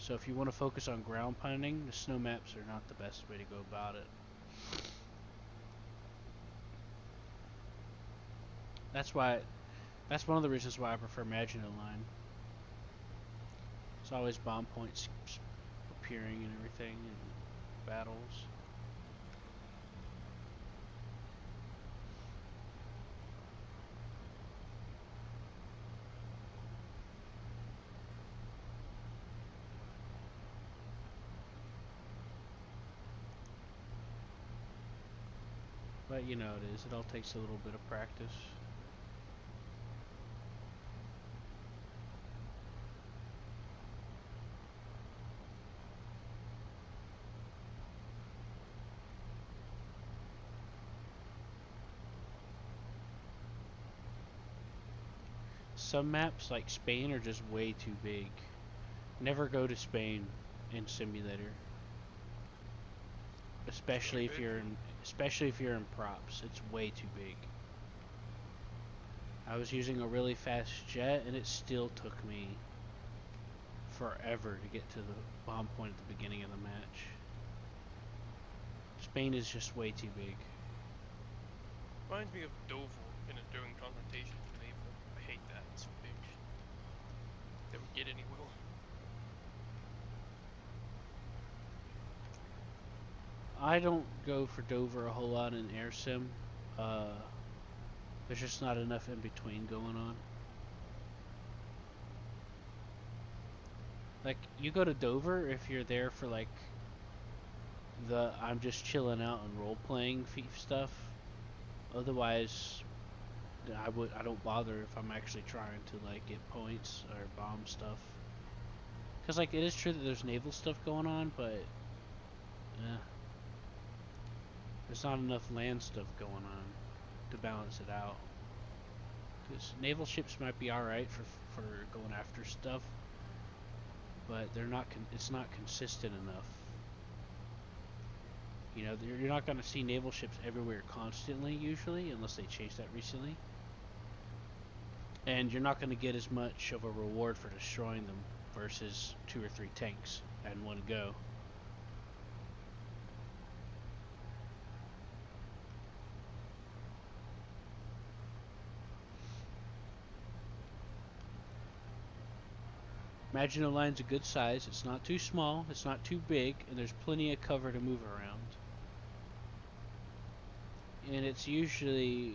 So if you want to focus on ground pounding, the snow maps are not the best way to go about it. That's one of the reasons why I prefer Maginot Line. There's always bomb points appearing and everything in battles. But you know it is. It all takes a little bit of practice. Some maps like Spain are just way too big. Never go to Spain in simulator. Especially if you're in props. It's way too big. I was using a really fast jet and it still took me forever to get to the bomb point at the beginning of the match. Spain is just way too big. Reminds me of Dover during confrontation with naval. I hate that. It's so big. Never get anywhere. I don't go for Dover a whole lot in air sim. There's just not enough in between going on. Like, you go to Dover if you're there for like the I'm just chilling out and role playing stuff. Otherwise, I don't bother if I'm actually trying to like get points or bomb stuff. Cause like it is true that there's naval stuff going on, but there's not enough land stuff going on to balance it out. Cause naval ships might be all right for going after stuff, but they're not. It's not consistent enough. You know, you're not going to see naval ships everywhere constantly, usually, unless they changed that recently. And you're not going to get as much of a reward for destroying them versus 2 or 3 tanks in one go. Maginot Line's a good size. It's not too small, it's not too big, and there's plenty of cover to move around. And it's usually,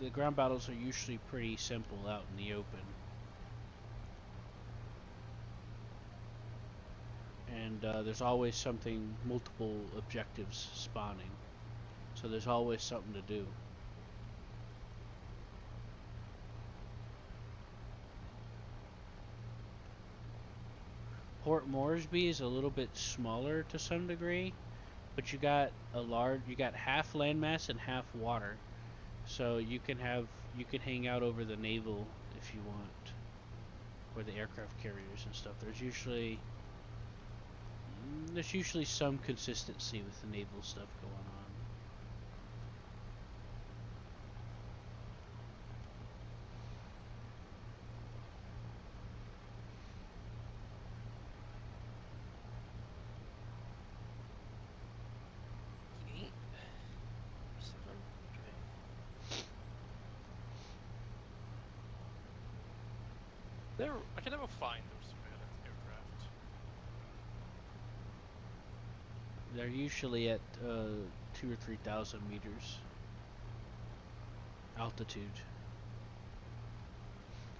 the ground battles are usually pretty simple out in the open. And there's always multiple objectives spawning. So there's always something to do. Port Moresby is a little bit smaller to some degree, but you got half landmass and half water, so you can hang out over the naval if you want, or the aircraft carriers and stuff. There's usually some consistency with the naval stuff going on. I can never find those aircraft. They're usually at 2,000 or 3,000 meters altitude.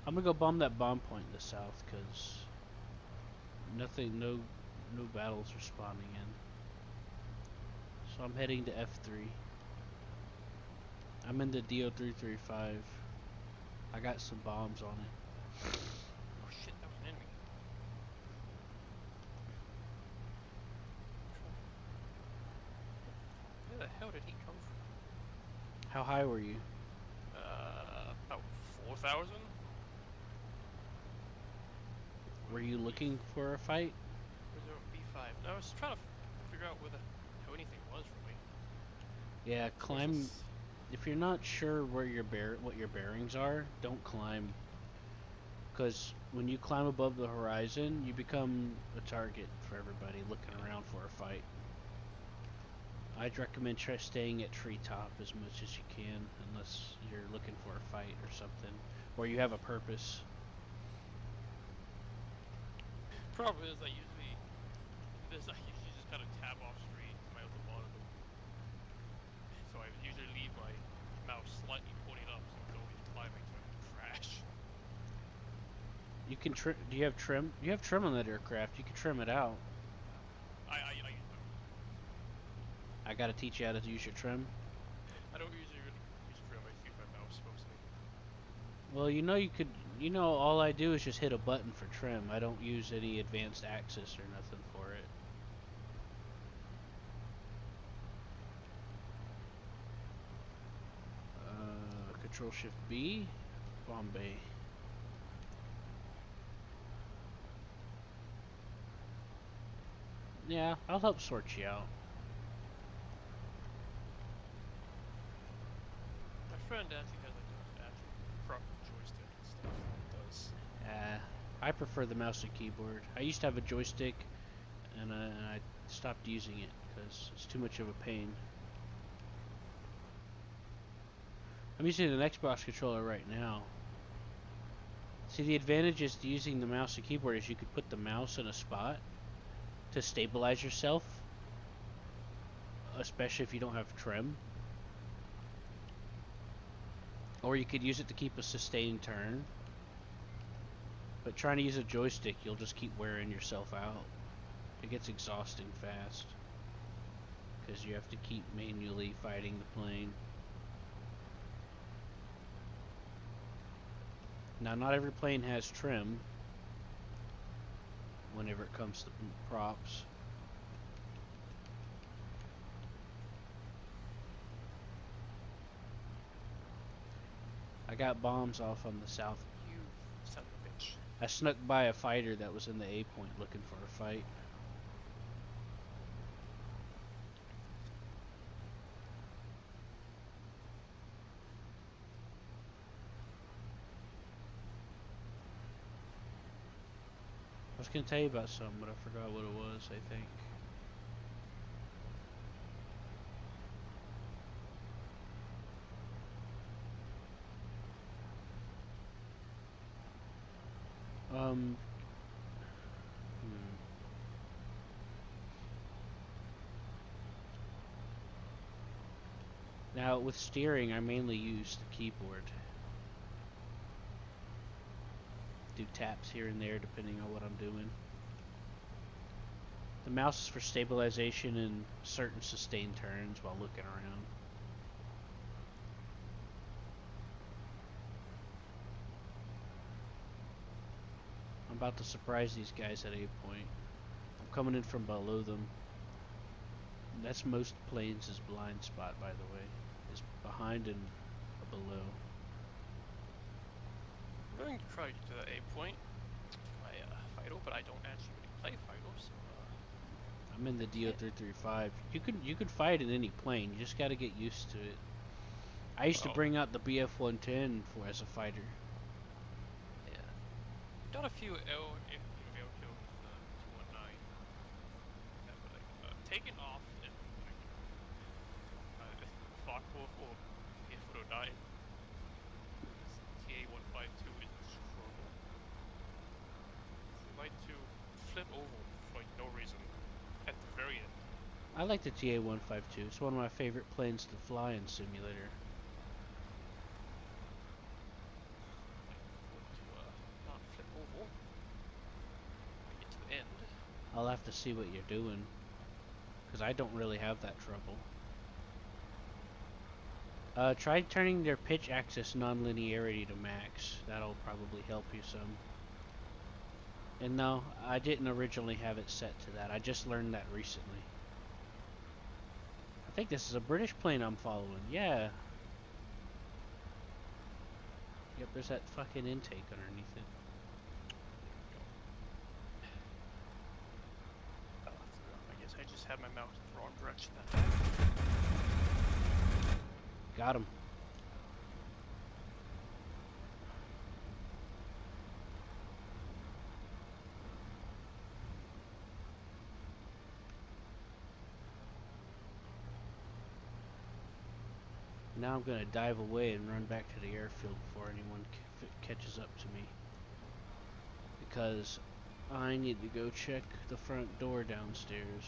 I'm gonna go bomb that bomb point in the south because no battles are spawning in. So I'm heading to F3. I'm in the DO335. I got some bombs on it. Oh shit, that was an enemy. Where the hell did he come from? How high were you? About 4,000? Were you looking for a fight? Where's our B5? No, I was trying to figure out how anything was for me. Yeah, climb. If you're not sure where what your bearings are, don't climb. Because when you climb above the horizon, you become a target for everybody looking around for a fight. I'd recommend try staying at treetop as much as you can, unless you're looking for a fight or something, or you have a purpose. Problem is, I usually just kind of tab off straight to my other monitor. So I usually leave my mouse slightly pointing up, so it's always climbing, so I don't crash. You can trim. Do you have trim? You have trim on that aircraft. You can trim it out. I use I gotta teach you how to use your trim. I don't usually really use trim. I use my mouse mostly. Well, you know you could. You know, all I do is just hit a button for trim. I don't use any advanced axis or nothing for it. Control Shift B, Bombay. Yeah, I'll help sort you out. My friend actually has like an actual proper joystick and stuff that does. I prefer the mouse and keyboard. I used to have a joystick, and I stopped using it because it's too much of a pain. I'm using an Xbox controller right now. See, the advantage is to using the mouse and keyboard is you could put the mouse in a spot to stabilize yourself, especially if you don't have trim. Or you could use it to keep a sustained turn. But trying to use a joystick, you'll just keep wearing yourself out. It gets exhausting fast, because you have to keep manually fighting the plane. Now, not every plane has trim whenever it comes to props. I got bombs off on the south. You son of a bitch. I snuck by a fighter that was in the A point looking for a fight. I was gonna tell you about something, but I forgot what it was, I think. Hmm. Now, with steering, I mainly use the keyboard. Do taps here and there depending on what I'm doing. The mouse is for stabilization and certain sustained turns while looking around. I'm about to surprise these guys at A point. I'm coming in from below them. That's most planes' blind spot, by the way, is behind and below. I'm going to try to do the A point my Fido, but I don't actually really play Fido, so I'm in the DO335. You could fight in any plane. You just got to get used to it. I used to bring out the BF-110 for as a fighter. yeah. I've done a few L kills 219. Yeah, but like taking off and like Foxwolf or BF-109. TA-152 is a struggle. I like to flip over for like no reason at the very end. I like the TA-152. It's one of my favorite planes to fly in simulator. Not flip over. Get to the end. I'll have to see what you're doing, because I don't really have that trouble. Try turning their pitch axis nonlinearity to max. That'll probably help you some. And no, I didn't originally have it set to that. I just learned that recently. I think this is a British plane I'm following. Yeah. Yep, there's that fucking intake underneath it. I guess I just had my mouse in the wrong direction that time. Got him. Now I'm gonna dive away and run back to the airfield before anyone catches up to me. Because I need to go check the front door downstairs.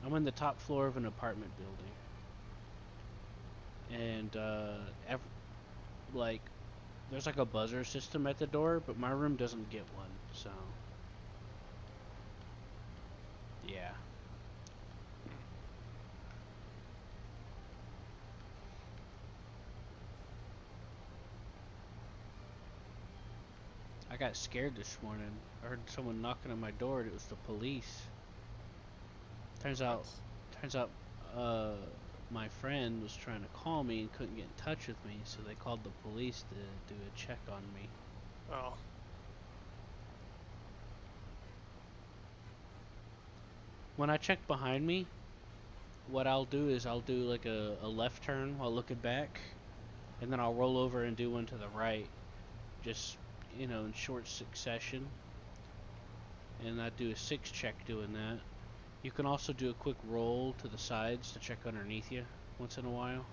I'm on the top floor of an apartment building. And, like, there's like a buzzer system at the door, but my room doesn't get one, so. Yeah. I got scared this morning. I heard someone knocking on my door and it was the police. Turns out, That's turns out, uh, my friend was trying to call me and couldn't get in touch with me, so they called the police to do a check on me. oh. When I check behind me, what I'll do is I'll do like a left turn while looking back, and then I'll roll over and do one to the right, just, in short succession. And I do a 6 check doing that. You can also do a quick roll to the sides to check underneath you once in a while.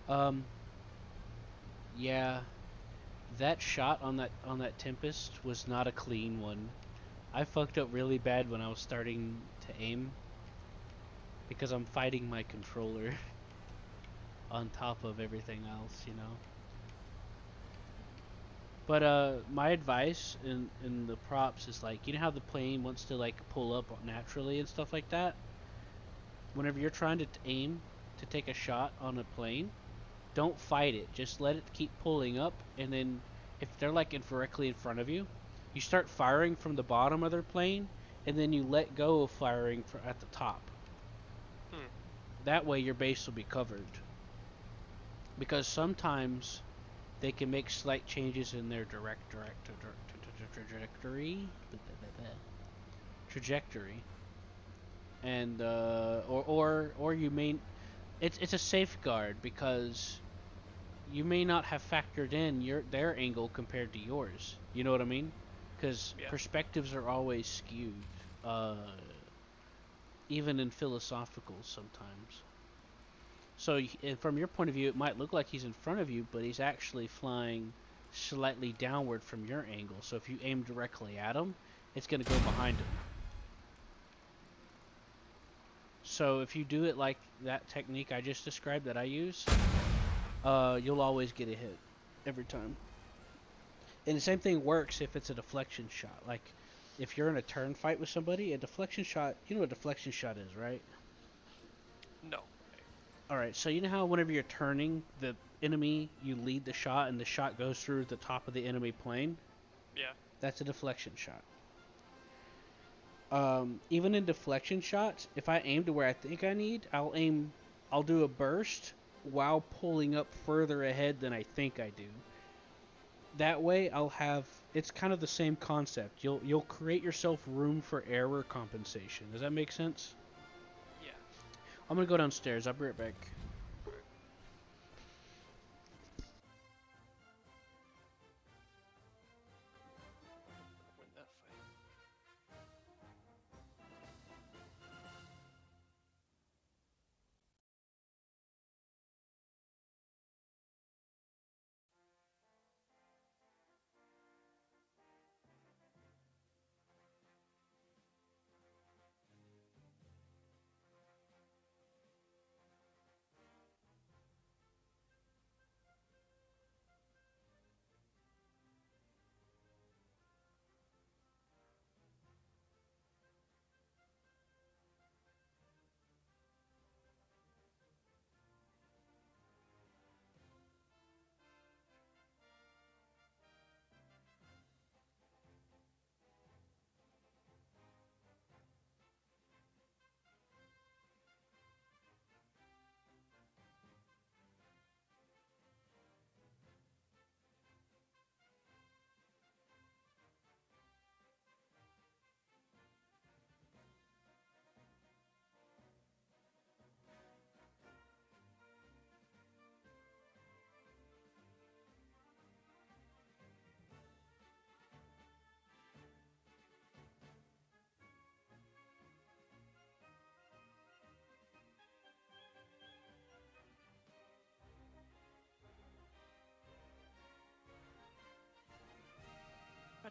Um, yeah, that shot on that Tempest was not a clean one. I fucked up really bad when I was starting to aim because I'm fighting my controller on top of everything else. But my advice in the props is like, how the plane wants to like pull up naturally and stuff like that. Whenever you're trying to aim to take a shot on a plane, don't fight it. Just let it keep pulling up, and then if they're like directly in front of you, you start firing from the bottom of their plane, and then you let go of firing at the top. Hmm. That way your base will be covered. Because sometimes they can make slight changes in their trajectory, and or you may it's a safeguard because you may not have factored in their angle compared to yours. You know what I mean? Because Yeah. perspectives are always skewed, uh, even in philosophicals sometimes. So from your point of view, it might look like he's in front of you, but he's actually flying slightly downward from your angle. So if you aim directly at him, it's going to go behind him. So if you do it like that technique I just described that I use, you'll always get a hit every time. And the same thing works if it's a deflection shot. Like if you're in a turn fight with somebody, a deflection shot, you know what a deflection shot is, right? No. Alright, so you know how whenever you're turning the enemy, you lead the shot and the shot goes through the top of the enemy plane? Yeah. That's a deflection shot. Even in deflection shots, if I aim to where I think I need, I'll do a burst while pulling up further ahead than I think I do. That way it's kind of the same concept. You'll create yourself room for error compensation. Does that make sense? Yeah. I'm gonna go downstairs. I'll be right back. Alright. Win that fight.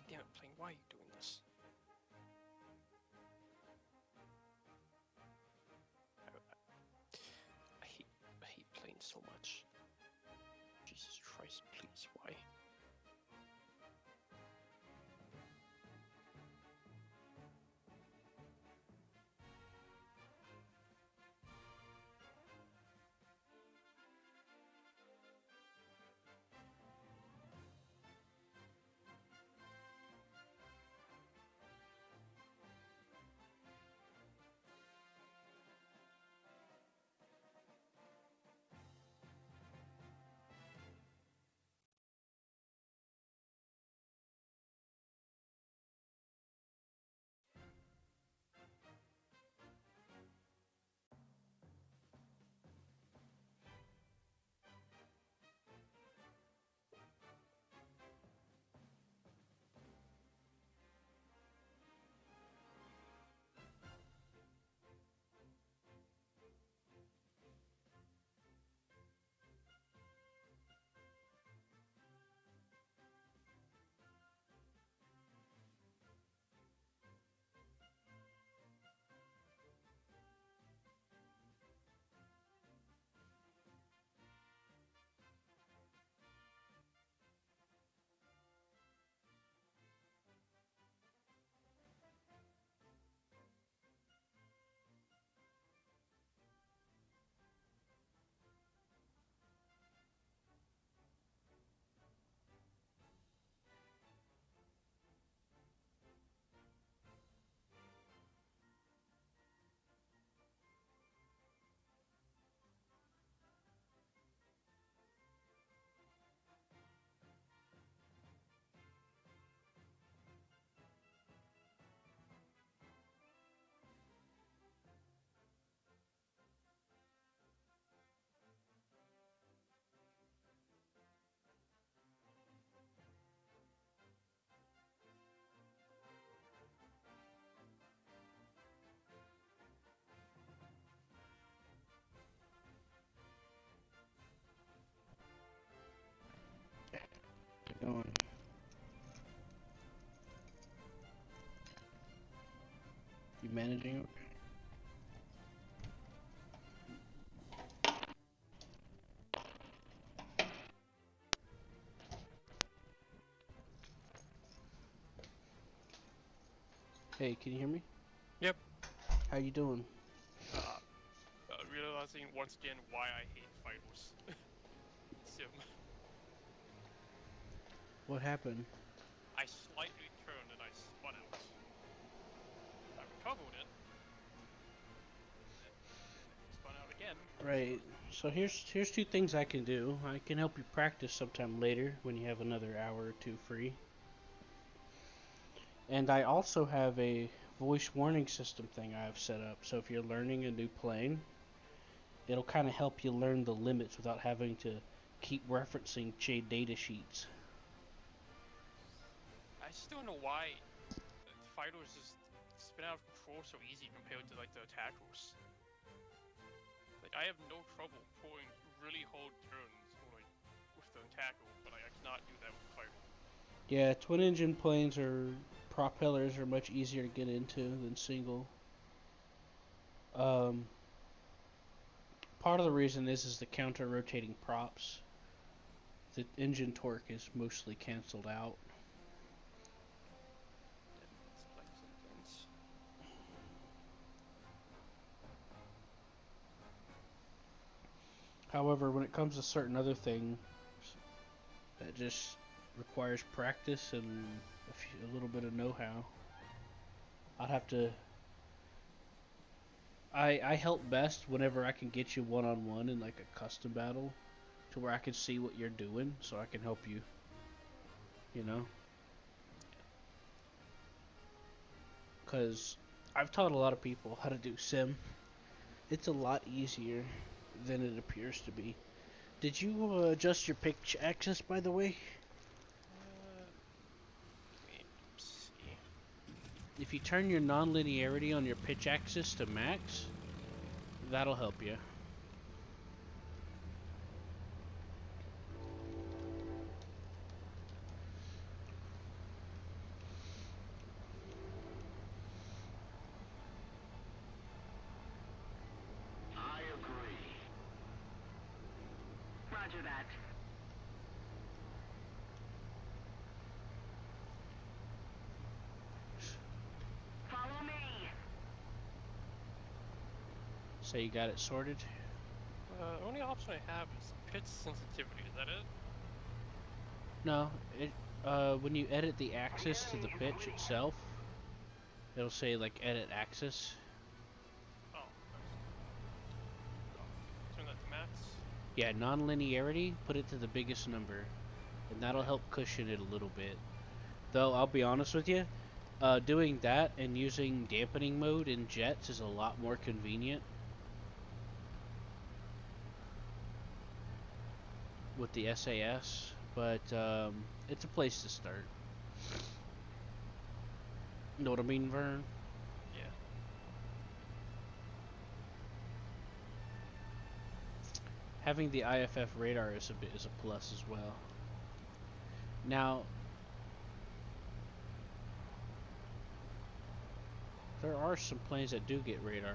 Damn it, plane, why are you doing this? I hate planes so much. Jesus Christ, please, why? Going. You managing it? Hey, can you hear me? Yep. How you doing? Realizing once again why I hate fighters. Sim. What happened? I slightly turned and I spun out. I recovered it. And spun out again. Right. So here's two things I can do. I can help you practice sometime later when you have another hour or two free. And I also have a voice warning system thing I have set up. So if you're learning a new plane, it'll kind of help you learn the limits without having to keep referencing data sheets. I just don't know why fighters just spin out of control so easy compared to like the attackers. Like I have no trouble pulling really hard turns or, like with the attacker, but I cannot do that with the fighter. Yeah, twin engine planes or propellers are much easier to get into than single. Um, Part of the reason is the counter rotating props. The engine torque is mostly canceled out. Let's play some planes. However, when it comes to certain other things, that just requires practice and a little bit of know-how. I'd have to. I help best whenever I can get you one-on-one in like a custom battle, to where I can see what you're doing, so I can help you. You know, because I've taught a lot of people how to do sim. It's a lot easier than it appears to be. Did you adjust your pitch axis, by the way? Let me see. If you turn your non-linearity on your pitch axis to max, that'll help you. Roger that. Follow me. So you got it sorted? Only option I have is pitch sensitivity. Is that it? No, it when you edit the axis to the pitch itself, it'll say like edit axis. Oh, turn that to max. Yeah, non-linearity, put it to the biggest number, and that'll help cushion it a little bit. Though I'll be honest with you, doing that and using dampening mode in jets is a lot more convenient with the SAS, but it's a place to start. Know what I mean, Vern? Yeah. Having the IFF radar is a plus as well. Now, there are some planes that do get radar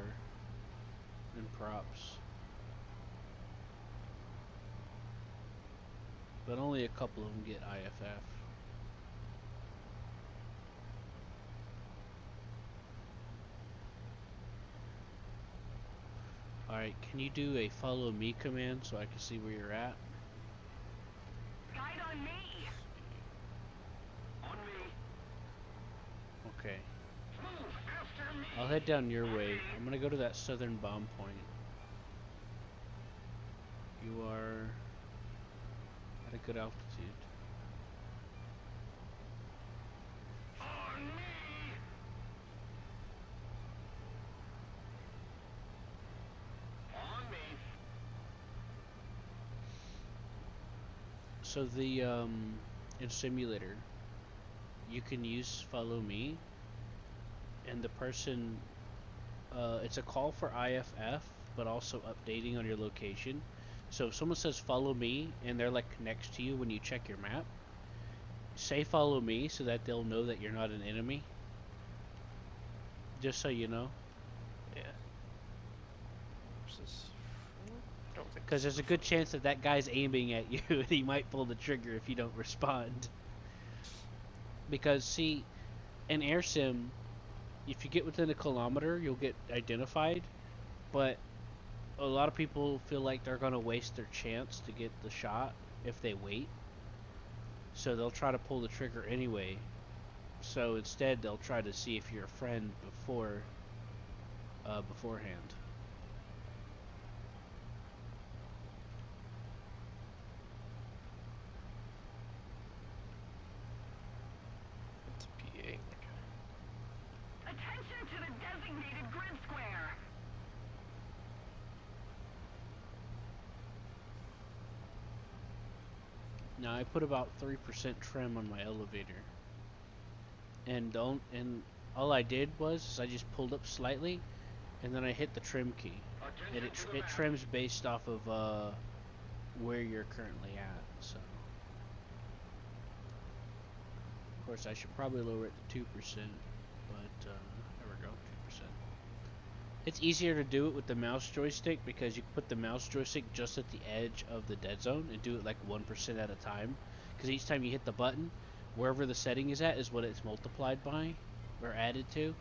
and props, but only a couple of them get IFF. Alright, can you do a follow me command so I can see where you're at? Guide on me. On me. Okay. Move after me. I'll head down your way. I'm gonna go to that southern bomb point. You are at a good altitude. On me. On me. So the in simulator, you can use follow me, and the person, it's a call for IFF, but also updating on your location. So if someone says follow me and they're like next to you when you check your map, say follow me so that they'll know that you're not an enemy. Just so you know. Yeah. Versus. I don't think. Because there's a good chance that that guy's aiming at you and he might pull the trigger if you don't respond. Because, see, in air sim, if you get within a kilometer, you'll get identified. But a lot of people feel like they're going to waste their chance to get the shot if they wait. So they'll try to pull the trigger anyway. So instead, they'll try to see if you're a friend beforehand. It's PA. Attention to the designated grid square. Now I put about 3% trim on my elevator, and all I did was I just pulled up slightly, and then I hit the trim key, and it trims based off of where you're currently at. So of course I should probably lower it to 2%, but there we go, 2%. It's easier to do it with the mouse joystick because you put the mouse joystick just at the edge of the dead zone and do it like 1% at a time. Because each time you hit the button, wherever the setting is at is what it's multiplied by or added to.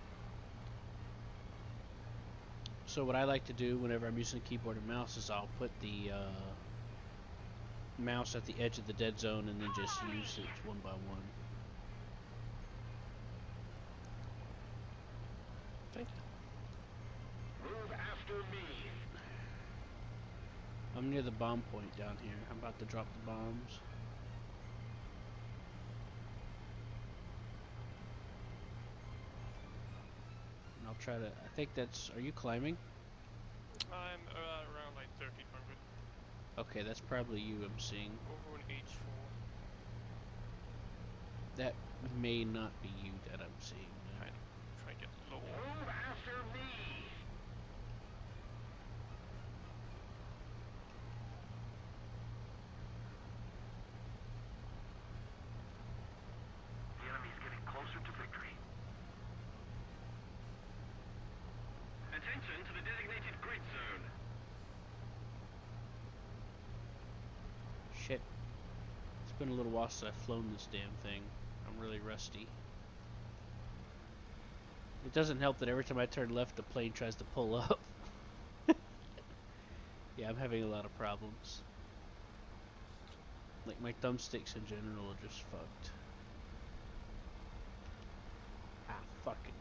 So what I like to do whenever I'm using the keyboard and mouse is I'll put the mouse at the edge of the dead zone and then just use it one by one. Thank you. Move after me. I'm near the bomb point down here. I'm about to drop the bombs. And I'll try to, I think that's, are you climbing? I'm around like 1300. Okay, that's probably you I'm seeing. Over an H4. That may not be you that I'm seeing. Try to get low. Move after me. The enemy's getting closer to victory. Attention to the designated grid zone. Shit. It's been a little while since I've flown this damn thing. I'm really rusty. It doesn't help that every time I turn left, the plane tries to pull up. Yeah, I'm having a lot of problems. Like, my thumbsticks in general are just fucked. Ah, fuck it.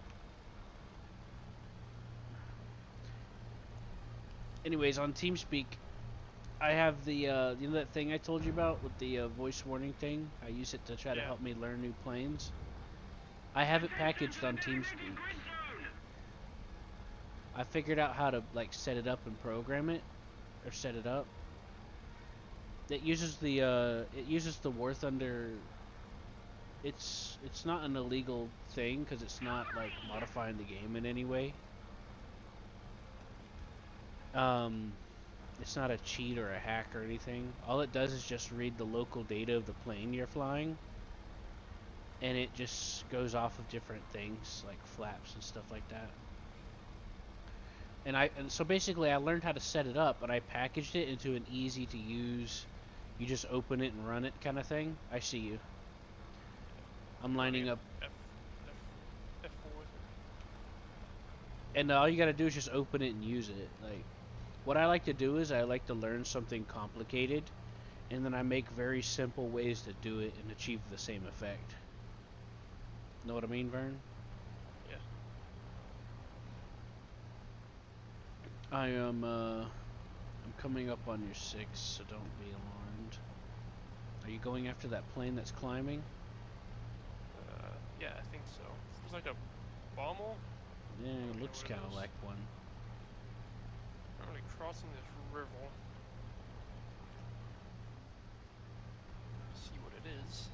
Anyways, on TeamSpeak, I have the, you know that thing I told you about with the voice warning thing? I use it to try to Yeah. help me learn new planes. I have it packaged on TeamSpeak. I figured out how to, like, set it up and program it, or set it up. It uses the War Thunder. It's not an illegal thing because it's not like modifying the game in any way. It's not a cheat or a hack or anything. All it does is just read the local data of the plane you're flying, and it just goes off of different things like flaps and stuff like that. And so basically I learned how to set it up, and I packaged it into an easy to use, you just open it and run it kind of thing. I see you. I'm lining up, F4. and all you gotta do is just open it and use it. Like, what I like to do is I like to learn something complicated, and then I make very simple ways to do it and achieve the same effect. Know what I mean, Vern? Yeah. I'm coming up on your 6, so don't be alarmed. Are you going after that plane that's climbing? Yeah, I think so. There's like a bommel. Yeah, don't it know looks what it kind of is. like one. I'm really crossing this river. See what it is.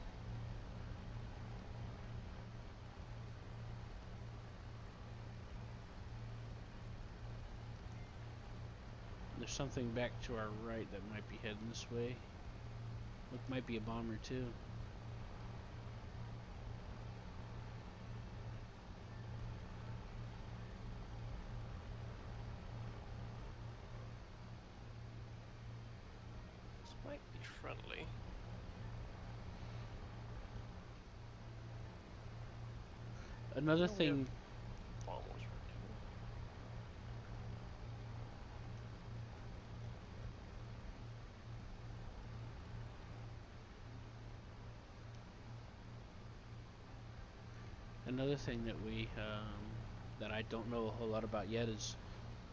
There's something back to our right that might be heading this way. Look, might be a bomber too. This might be friendly. Another No, we have thing, bombers right here. that I don't know a whole lot about yet is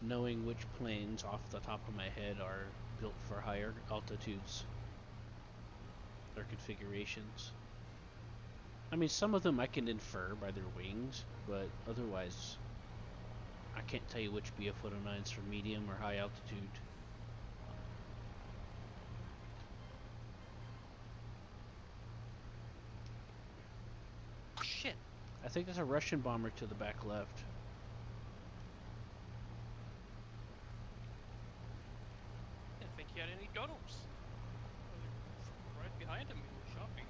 knowing which planes off the top of my head are built for higher altitudes or configurations. I mean, some of them I can infer by their wings, but otherwise, I can't tell you which BF-109 is for medium or high altitude. Oh, shit! I think there's a Russian bomber to the back left. I didn't think he had any gunnels. Right behind him, he was shopping.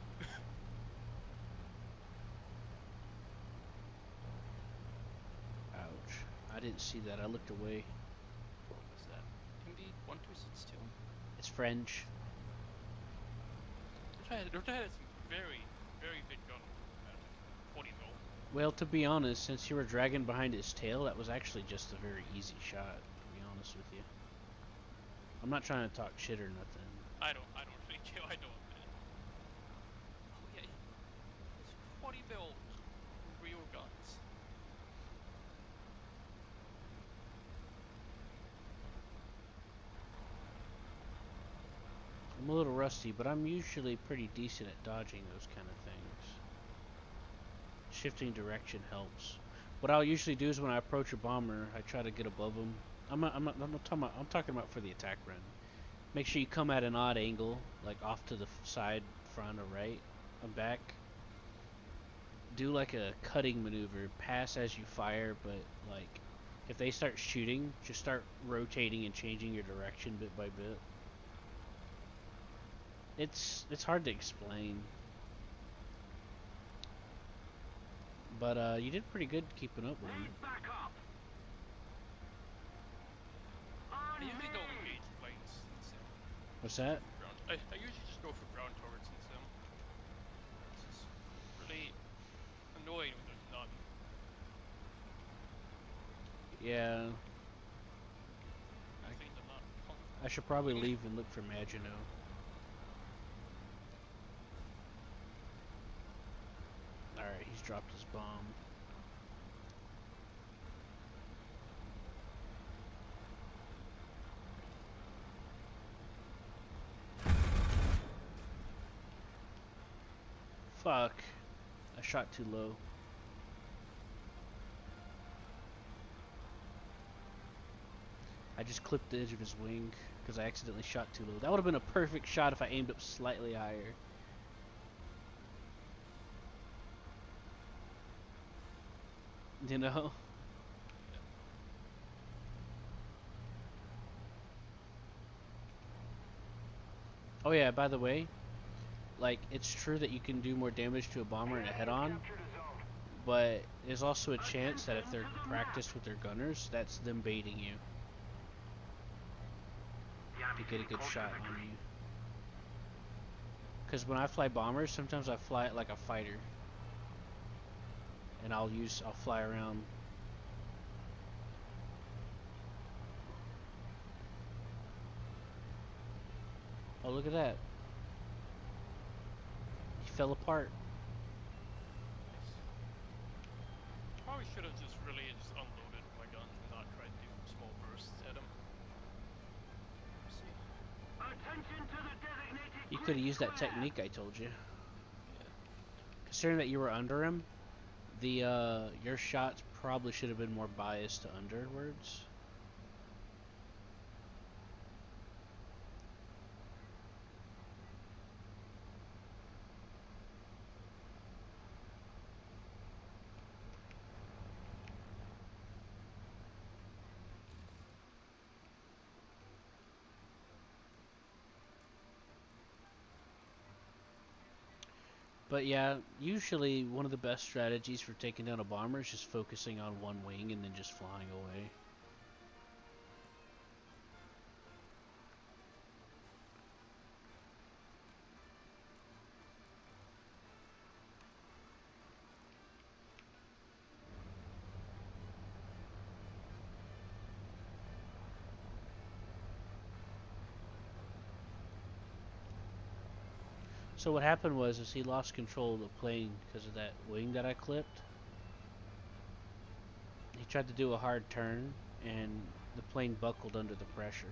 Ouch. I didn't see that. I looked away. What was that? MD 1262? It's French. Rota had some very, very big gunnels. 40 mil. Well, to be honest, since you were dragging behind his tail, that was actually just a very easy shot, to be honest with you. I'm not trying to talk shit or nothing. I don't think you. I don't. Man. Oh yeah, it's 40 mil real guns. I'm a little rusty, but I'm usually pretty decent at dodging those kind of things. Shifting direction helps. What I'll usually do is when I approach a bomber, I try to get above them. I'm talking about for the attack run. Make sure you come at an odd angle, like off to the side, front, or right, or back. Do like a cutting maneuver, pass as you fire, but like if they start shooting, just start rotating and changing your direction bit by bit. It's hard to explain, but you did pretty good keeping up with him. Back up. I usually don't engage planes. What's that? I usually just go for ground turrets in Sim. It's just really annoying when there's none. Yeah, These things are not comfortable. I should probably leave and look for Maginot. Alright, he's dropped his bomb. Fuck. I shot too low. I just clipped the edge of his wing because I accidentally shot too low. That would have been a perfect shot if I aimed up slightly higher. You know? Oh yeah, by the way, like, it's true that you can do more damage to a bomber in a head-on, but there's also a chance that if they're practiced with their gunners, that's them baiting you to get a good shot on you. Because when I fly bombers, sometimes I fly it like a fighter, and I'll fly around. Oh, look at that. He fell apart. Probably should have just really just unloaded my guns and not tried to do small bursts at him. Attention to the designated You could have grid used that square. technique I told you. Yeah. Considering that you were under him, your shots probably should have been more biased to underwards. But yeah, usually one of the best strategies for taking down a bomber is just focusing on one wing and then just flying away. So what happened was is he lost control of the plane because of that wing that I clipped. He tried to do a hard turn and the plane buckled under the pressure.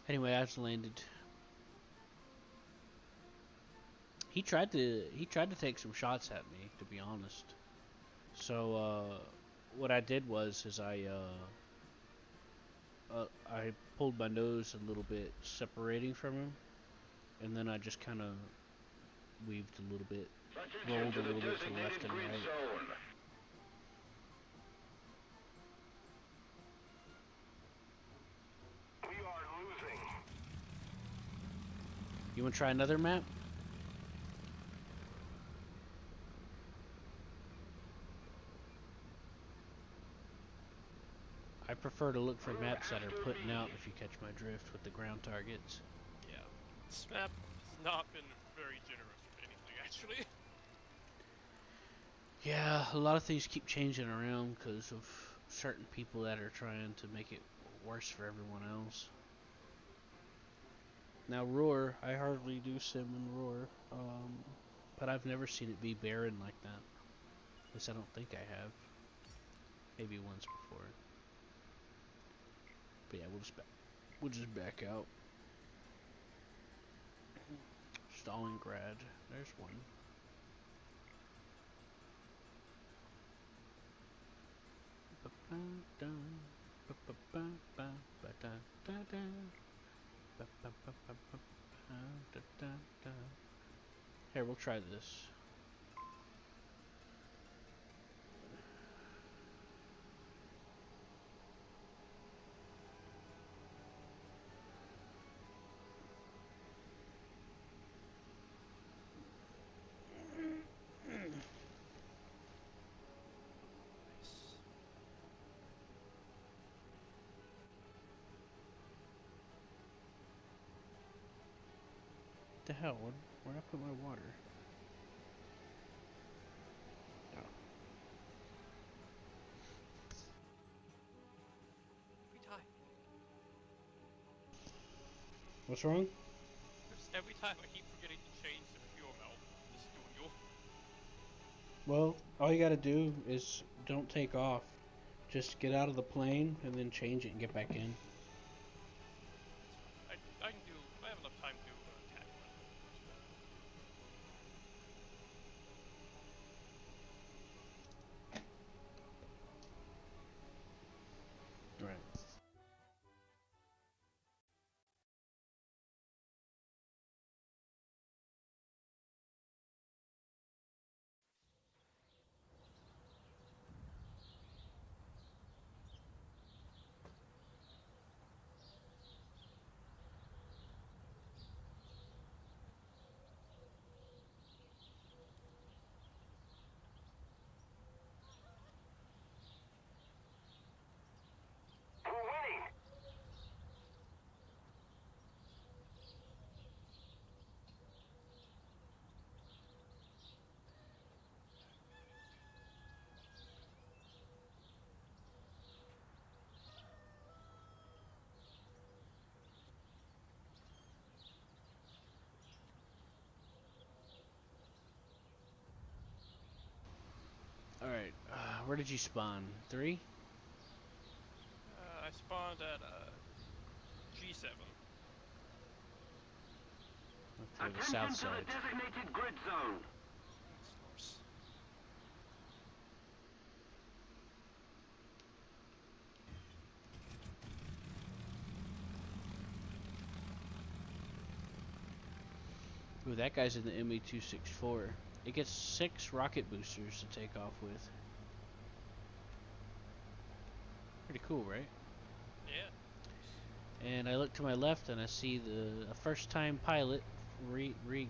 Anyway, I just landed. He tried to take some shots at me, to be honest. So what I did was is I pulled my nose a little bit, separating from him, and then I just kind of weaved a little bit, rolled a little bit to the left and right. We are losing. You want to try another map? I prefer to look for maps that are putting out, if you catch my drift, with the ground targets. Yeah. This map has not been very generous with anything, actually. Yeah, a lot of things keep changing around because of certain people that are trying to make it worse for everyone else. Now Roar, I hardly do sim in Roar, but I've never seen it be barren like that. At least I don't think I have. Maybe once before. But yeah, we'll just back out. Stalingrad, there's one. Here, we'll try this. Nice. The hell? Where'd I put my water? Oh. Every time. What's wrong? Just every time I keep forgetting to change the fuel amount in the studio. Well, all you gotta do is don't take off. Just get out of the plane and then change it and get back in. That's fine. I can do. I have enough time to tackle that. Right. We're winning. Alright, where did you spawn? 3? I spawned at G7. For the Attention south to the side. designated grid zone. Source. Ooh, that guy's in the ME-264. It gets 6 rocket boosters to take off with. Pretty cool, right? Yeah. And I look to my left and I see a first-time pilot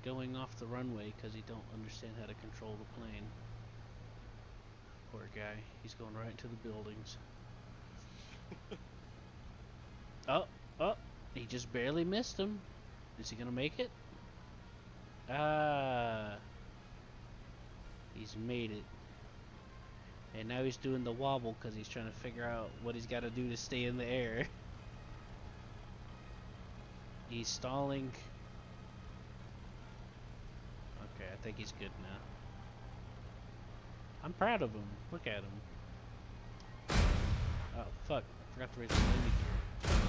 going off the runway because he don't understand how to control the plane. Poor guy. He's going right into the buildings. Oh, he just barely missed him. Is he gonna make it? Ah, he's made it. And now he's doing the wobble because he's trying to figure out what he's got to do to stay in the air. He's stalling. Okay, I think he's good now. I'm proud of him. Look at him. Oh, fuck. I forgot to raise the indicator.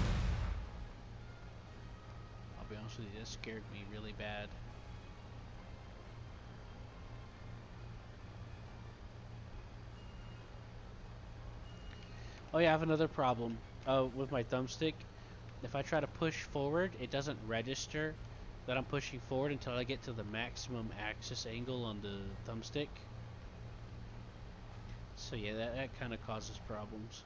I'll be honest with you, that scared me really bad. Oh yeah, I have another problem with my thumbstick. If I try to push forward, it doesn't register that I'm pushing forward until I get to the maximum axis angle on the thumbstick. So yeah, that kind of causes problems.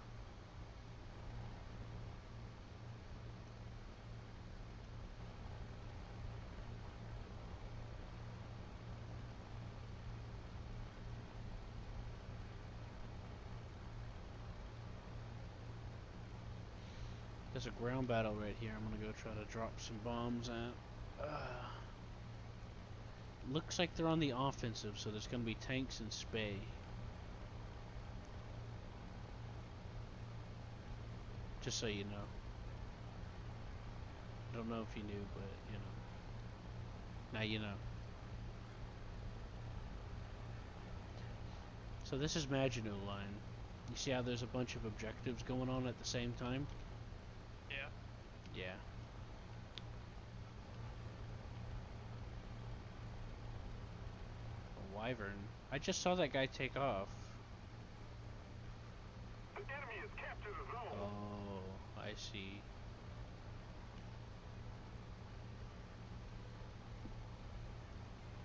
There's a ground battle right here. I'm gonna go try to drop some bombs at. Looks like they're on the offensive, so there's gonna be tanks and spay. Just so you know. I don't know if you knew, but you know. Now you know. So this is Maginot Line. You see how there's a bunch of objectives going on at the same time? Yeah. Yeah. A wyvern. I just saw that guy take off. The enemy has captured a zone. Oh, I see.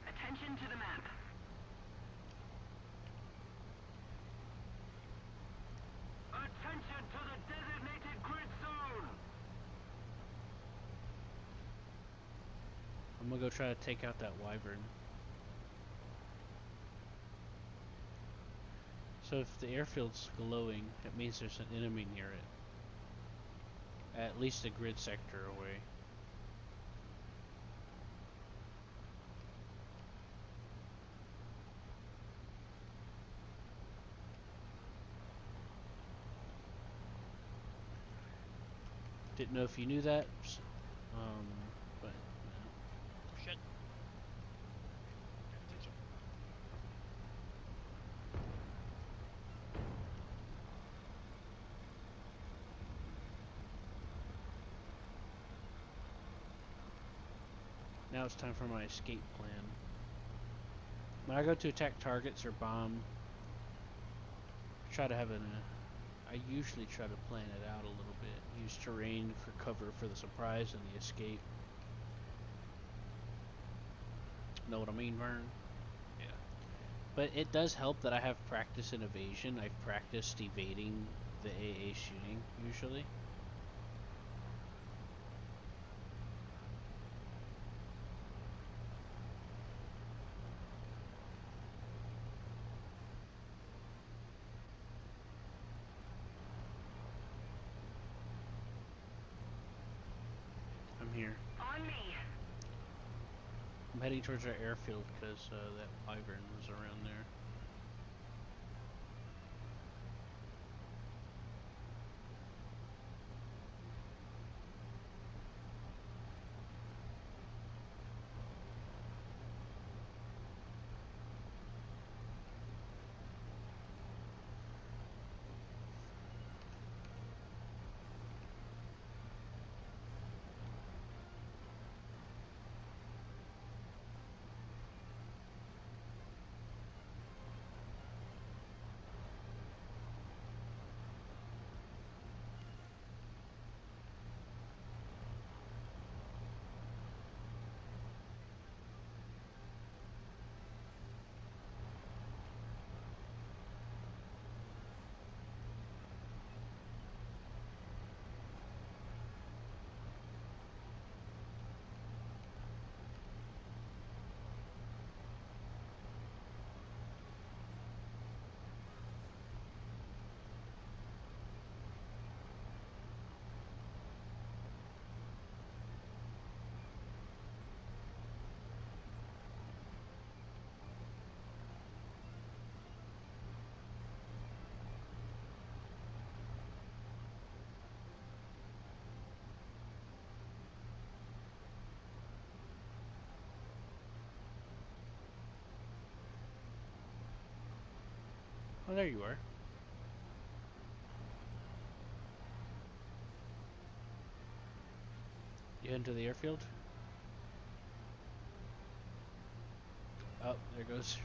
Attention to the map. Attention to the designated grid zone. I'm gonna go try to take out that wyvern. So if the airfield's glowing, it means there's an enemy near it. At least a grid sector away. Didn't know if you knew that, but Oh shit. Attention. now it's time for my escape plan. When I go to attack targets or bomb, try to have I usually try to plan it out a little bit. Use terrain for cover for the surprise and the escape. Know what I mean, Vern? Yeah. But it does help that I have practice in evasion. I've practiced evading the AA shooting, usually. I'm here. On me. I'm heading towards our airfield because that wyvern was around there. Oh, there you are. You heading to the airfield? Oh, there goes.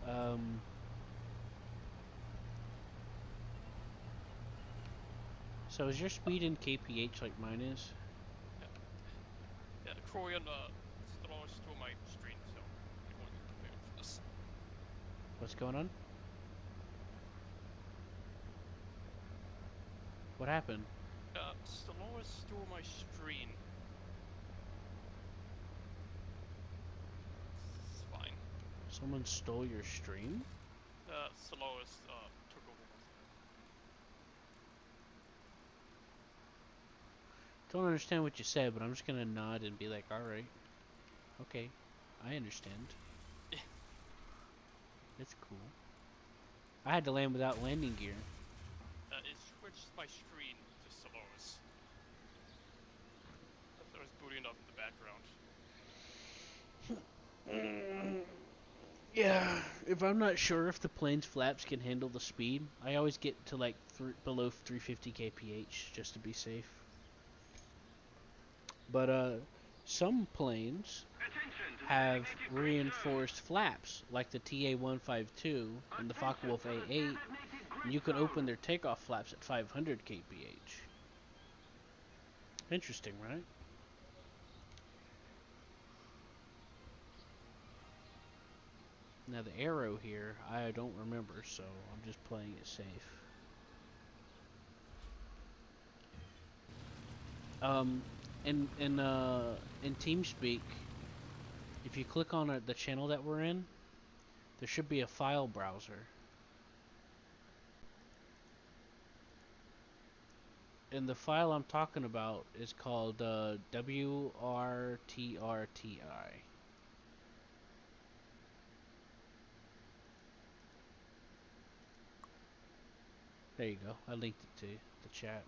um. So is your speed in KPH like mine is? Yeah, the Croyan stores to my stream, so I want to prepare for this. What's going on? What happened? Stallone stole my stream. It's fine. Someone stole your stream? Soloist took over. Don't understand what you said, but I'm just gonna nod and be like, alright. Okay. I understand. It's cool. I had to land without landing gear. Is switched my screen to Solaris. That's what I was booting up in the background. Yeah, if I'm not sure if the plane's flaps can handle the speed, I always get to like below 350 kph just to be safe. But some planes Attention to the have designated grid reinforced flaps, like the TA-152 zone. and the Attention Focke-Wulf to the A8, designated and grid you can open zone. their takeoff flaps at 500 kph. Interesting, right? Now the arrow here, I don't remember, so I'm just playing it safe. Um, in TeamSpeak, if you click on the channel that we're in, there should be a file browser. And the file I'm talking about is called WRTRTI. There you go. I linked it to the chat.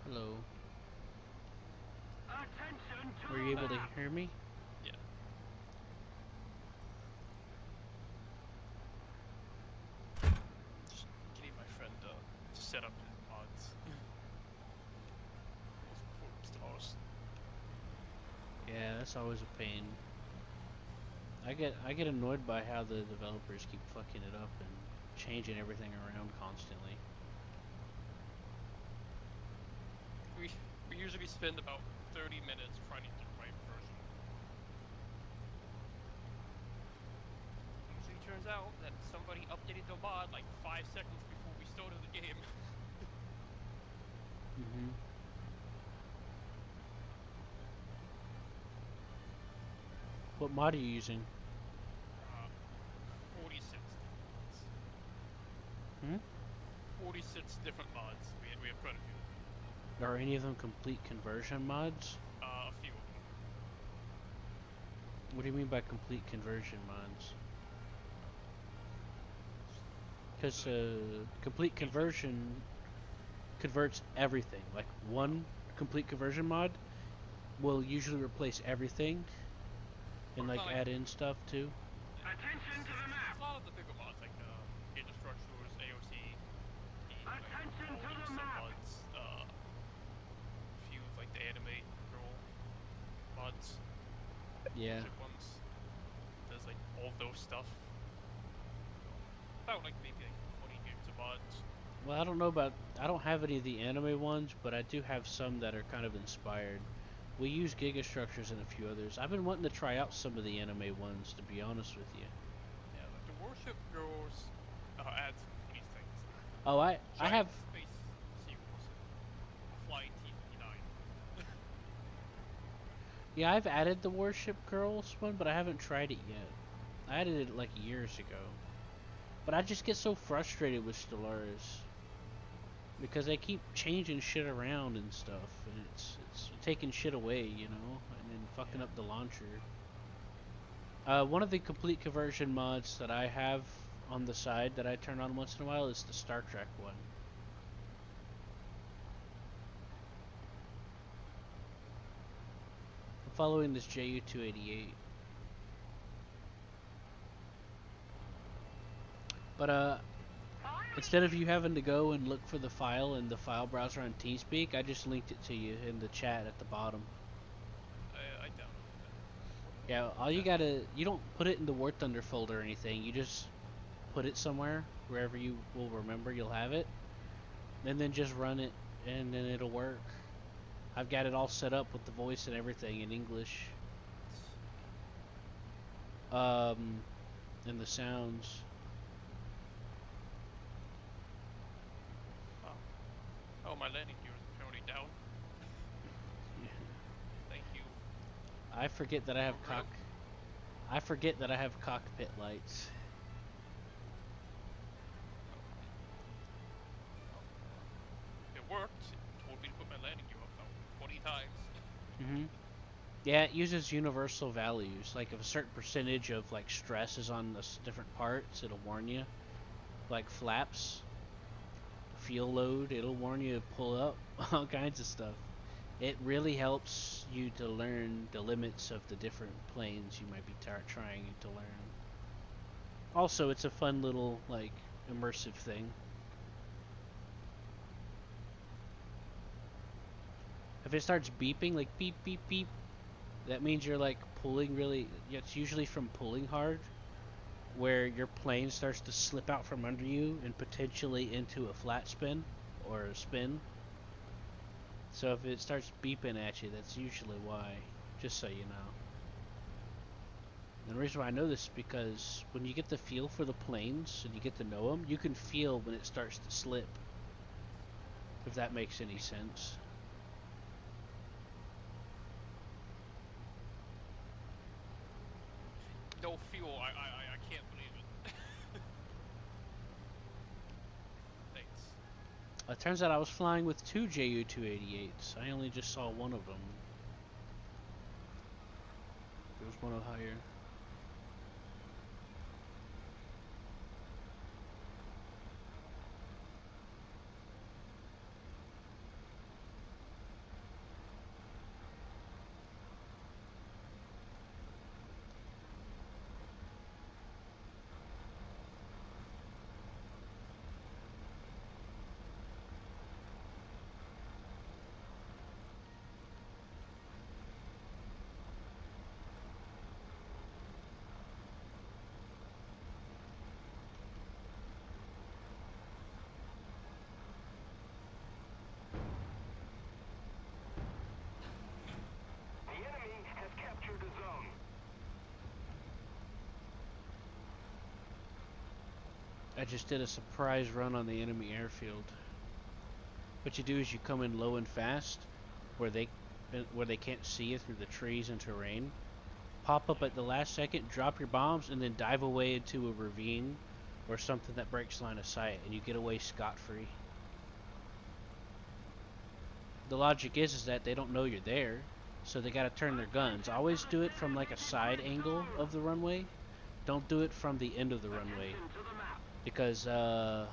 Hello. Attention to Were the you able to map. hear me? Yeah. Just getting my friend to set up his mods. For Solaris. Yeah, that's always a pain. I get annoyed by how the developers keep fucking it up and changing everything around constantly. We usually spend about 30 minutes trying to get the right version. Usually turns out that somebody updated the mod like 5 seconds before we started the game. Mm-hmm. What mod are you using? 46 different mods. Hmm? 46 different mods. We have quite a few. Are any of them complete conversion mods? A few of them. What do you mean by complete conversion mods? Because complete conversion converts everything. Like one complete conversion mod will usually replace everything and like Like- add in stuff too. Attention to the map. A lot of the bigger mods like data structures, AOC, Attention to the map. mods, a few of like the anime girl mods, Yeah. chip ones. There's like all those stuff. About like maybe like 20 gigs of mods. Well, I don't know about. I don't have any of the anime ones, but I do have some that are kind of inspired. We use gigastructures and a few others. I've been wanting to try out some of the anime ones, to be honest with you. Yeah, like the Worship Girls add some funny things. Oh, I have. Giant space sequels, flying T-59. Yeah, I've added the Worship Girls one, but I haven't tried it yet. I added it like years ago. But I just get so frustrated with Stellaris. Because they keep changing shit around and stuff, and it's taking shit away, you know, and then fucking up the launcher. One of the complete conversion mods that I have on the side that I turn on once in a while is the Star Trek one. I'm following this JU-288. But instead of you having to go and look for the file in the file browser on TeamSpeak, I just linked it to you in the chat at the bottom. I downloaded that. Yeah, all you gotta, you don't put it in the War Thunder folder or anything, you just put it somewhere, wherever you will remember you'll have it, and then just run it, and then it'll work. I've got it all set up with the voice and everything in English. And the sounds. Oh, my landing gear is apparently down. Thank you. I forget that I have cockpit lights. It worked. It told me to put my landing gear up now 20 times. Mhm. Yeah, it uses universal values. Like if a certain percentage of like stress is on the different parts, it'll warn you. Like flaps, fuel load, it'll warn you to pull up, all kinds of stuff. It really helps you to learn the limits of the different planes you might be trying to learn. Also, it's a fun little like immersive thing. If it starts beeping, like beep beep beep, that means you're like pulling really. It's usually from pulling hard, where your plane starts to slip out from under you and potentially into a flat spin or a spin. So if it starts beeping at you, that's usually why, just so you know. And the reason why I know this is because when you get the feel for the planes and you get to know them, you can feel when it starts to slip. If that makes any sense. No fuel. I can't believe it. Thanks. It turns out I was flying with two Ju-288s. I only just saw one of them. There was one higher. The enemy has captured a zone. I just did a surprise run on the enemy airfield. What you do is you come in low and fast, where they can't see you through the trees and terrain. Pop up at the last second, drop your bombs, and then dive away into a ravine or something that breaks line of sight, and you get away scot-free. The logic is that they don't know you're there, so they gotta turn their guns. Always do it from like a side angle of the runway. Don't do it from the end of the runway, because they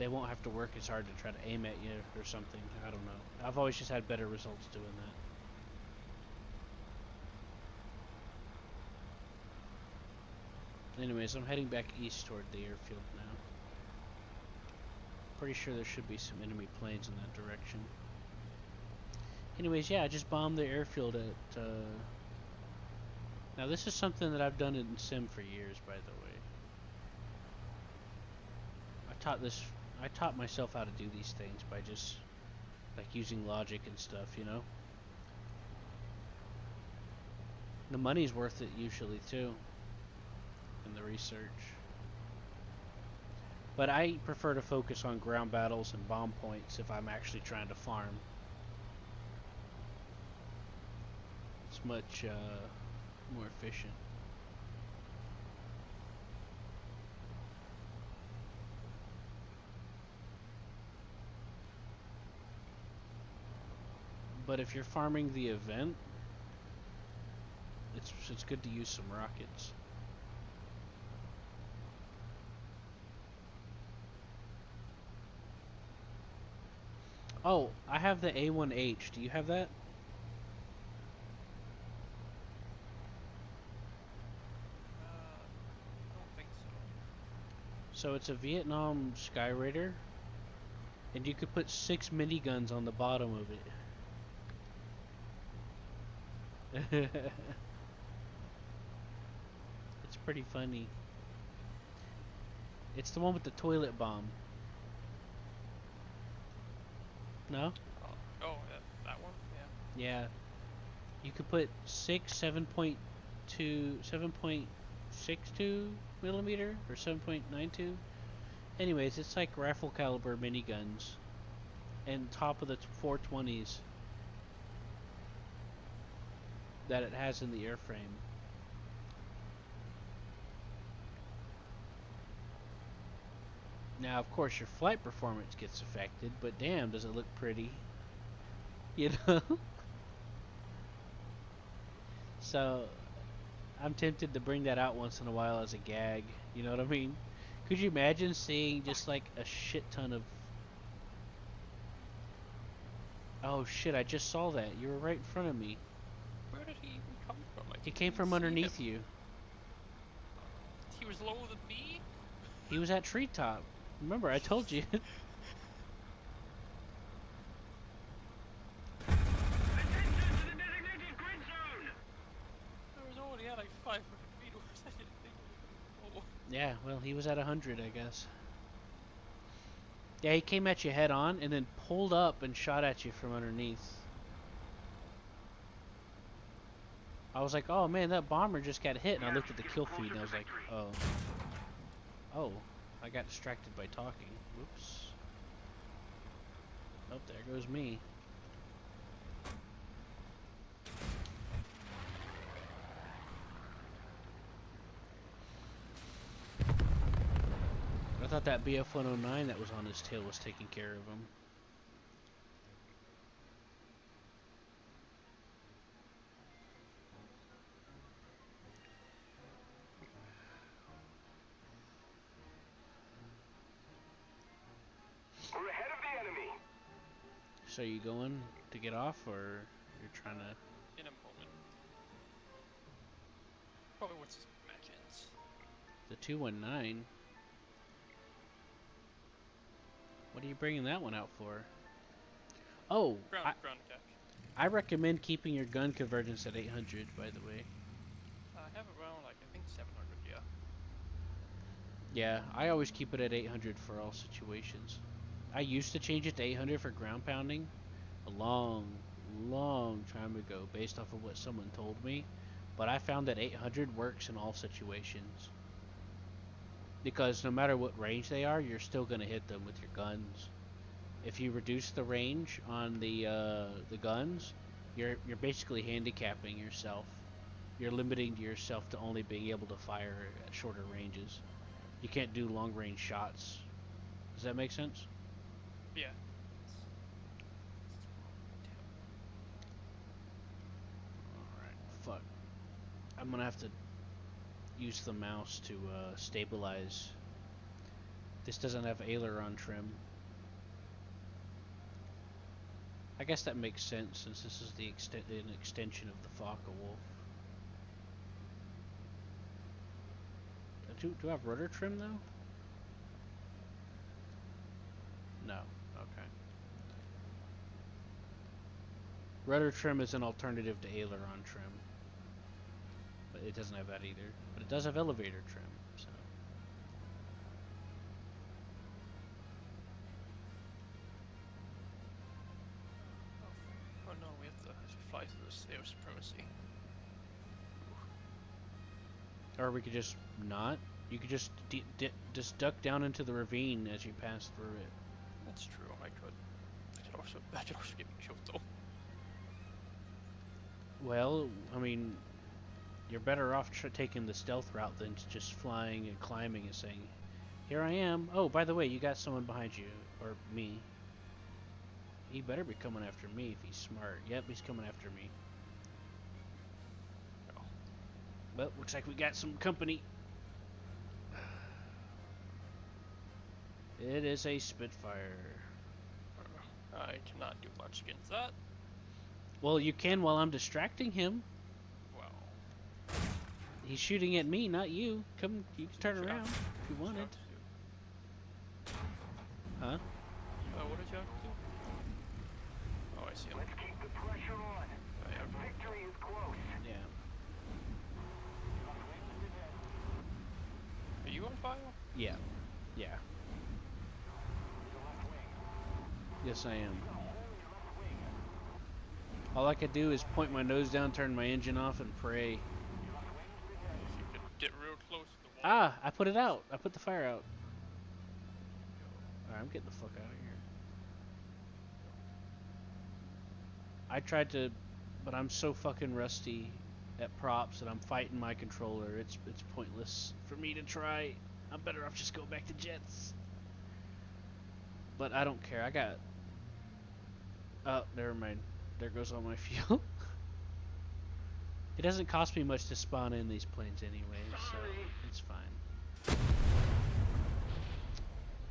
won't have to work as hard to try to aim at you or something. I don't know. I've always just had better results doing that. Anyways, I'm heading back east toward the airfield now. Pretty sure there should be some enemy planes in that direction. Anyways, yeah, I just bombed the airfield at, now this is something that I've done in Sim for years, by the way. I taught myself how to do these things by just, like, using logic and stuff, you know? The money's worth it usually, too, in the research. But I prefer to focus on ground battles and bomb points if I'm actually trying to farm. It's much more efficient. But if you're farming the event, it's good to use some rockets. Oh, I have the A1H. Do you have that? I don't think so. So it's a Vietnam Sky Raider, and you could put 6 miniguns on the bottom of it. It's pretty funny. It's the one with the toilet bomb. No? Oh, yeah, that one? Yeah. Yeah. You could put 7.62 millimeter or 7.92. Anyways, it's like rifle caliber miniguns, and top of the 420s that it has in the airframe. Now, of course, your flight performance gets affected, but damn, does it look pretty? You know? So, I'm tempted to bring that out once in a while as a gag. You know what I mean? Could you imagine seeing just like a shit ton of. Oh shit, I just saw that. You were right in front of me. Where did he even come from? I He didn't came even from see underneath him. you. He was lower than me? He was at treetop. Remember, I told you. Attention to the designated grid zone! I was already at like 500 feet away. I didn't think it was. Yeah, well, he was at 100, I guess. Yeah, he came at you head on and then pulled up and shot at you from underneath. I was like, oh man, that bomber just got hit. And I looked at the kill feed and I was like, oh. Oh, I got distracted by talking. Whoops. Oh, there goes me. I thought that BF-109 that was on his tail was taking care of him. We're ahead of the enemy. So you going to get off, or you're trying to... In a moment. Probably once this match ends. The 219? What are you bringing that one out for? Oh, Ground attack. I recommend keeping your gun convergence at 800, by the way. I have around like, I think 700, yeah. Yeah, I always keep it at 800 for all situations. I used to change it to 800 for ground pounding a long, long time ago based off of what someone told me. But I found that 800 works in all situations. Because no matter what range they are, you're still going to hit them with your guns. If you reduce the range on the guns, you're basically handicapping yourself. You're limiting yourself to only being able to fire at shorter ranges. You can't do long range shots. Does that make sense? Yeah. Alright, fuck. I'm gonna have to use the mouse to stabilize. This doesn't have aileron trim. I guess that makes sense since this is an extension of the Focke-Wulf. Do I have rudder trim though? No. Okay. Rudder trim is an alternative to aileron trim. But it doesn't have that either. But it does have elevator trim, so. Oh no, we have to actually fly through the air supremacy. Or we could just not. You could just just duck down into the ravine as you pass through it. That's true, I could. That could also get me killed though. Well, I mean, you're better off taking the stealth route than just flying and climbing and saying, "Here I am." Oh, by the way, you got someone behind you, or me. He better be coming after me if he's smart. Yep, he's coming after me. Oh. Well, looks like we got some company. It is a Spitfire. I cannot do much against that. Well, you can while I'm distracting him. Well. He's shooting at me, not you. Come, you can turn around if you wanted. Huh? What did you have to do? Oh, I see him. Let's keep the pressure on. Oh, yeah. Victory is close. Yeah. Are you on fire? Yeah. Yeah. Yes, I am. All I could do is point my nose down, turn my engine off, and pray. If you could get real close to the wall. Ah, I put it out. I put the fire out. Alright, I'm getting the fuck out of here. I tried to, but I'm so fucking rusty at props that I'm fighting my controller. It's pointless for me to try. I'm better off just go back to jets. But I don't care. I got. Oh, never mind. There goes all my fuel. It doesn't cost me much to spawn in these planes anyway, so it's fine.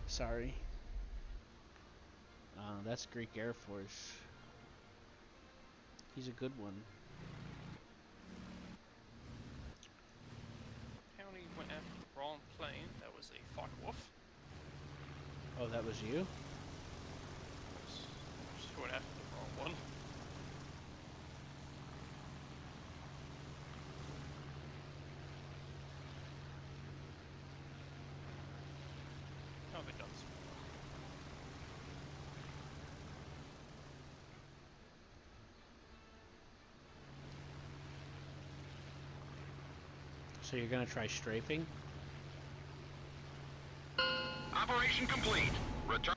Sorry. That's Greek Air Force. He's a good one. Apparently went after the wrong plane. That was a Focke-Wulf. Oh, that was you? Just went after the wrong one. Oh, they done. So you're gonna try strafing? Operation complete. Return.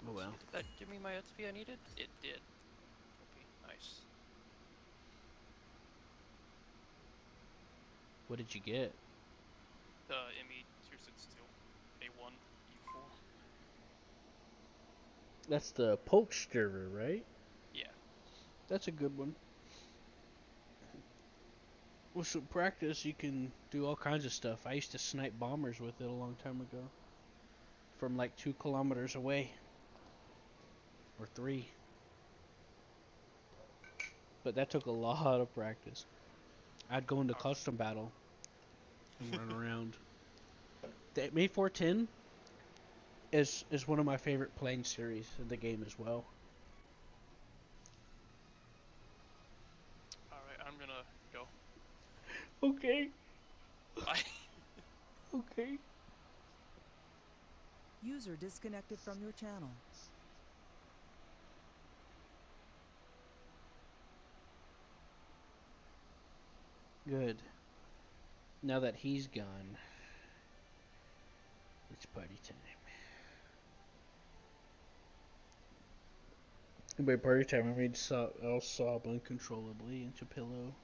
Oh well. Did that give me my XP I needed? It did. Okay, nice. What did you get? The ME-262 A1 U4. That's the Polksterver, right? Yeah. That's a good one. With some practice, you can do all kinds of stuff. I used to snipe bombers with it a long time ago. From like 2 kilometers away. Or 3. But that took a lot of practice. I'd go into custom battle and run around. The Me 410 is one of my favorite playing series in the game as well. Alright, I'm gonna go. Okay. Bye. Okay. User disconnected from your channel. Good. Now that he's gone, it's party time. And by party time, I mean I'll sob uncontrollably into pillow.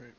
Alright.